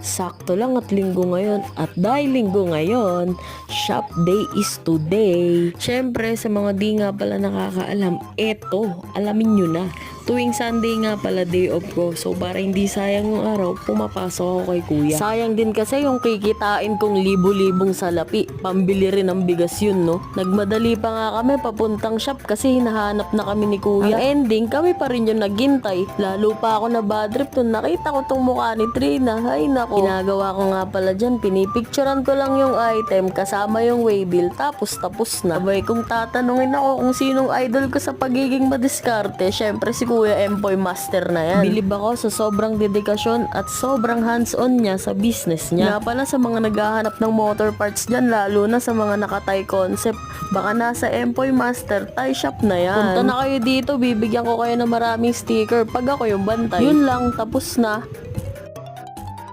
Sakto lang at linggo ngayon. At dahil linggo ngayon, shop day is today. Syempre, sa mga di nga pala nakakaalam, eto, alamin nyo na. Tuwing Sunday nga pala day off ko. So para hindi sayang yung araw, pumapasok ako kay kuya. Sayang din kasi yung kikitain kong libo-libong salapi. Pambili rin ng bigas yun, no? Nagmadali pa nga kami papuntang shop kasi hinahanap na kami ni kuya. Ang ending, kami pa rin yung naghintay. Lalo pa ako na bad trip nung nakita ko tong mukha ni Trina. Ay nako. Ginagawa ko nga pala dyan, pinipicturean ko lang yung item kasama yung waybill. Tapos na. Abay, kung tatanungin ako kung sinong idol ko sa pagiging madiskarte, syempre si Kuya Empoy Master na yan. Bilib ako sa sobrang dedikasyon at sobrang hands-on niya sa business niya. Nga pala sa mga naghahanap ng motor parts dyan, lalo na sa mga nakatay concept, baka nasa Empoy Master tie shop na yan. Punta na kayo dito, bibigyan ko kayo ng maraming sticker pag ako yung bantay. Yun lang, tapos na.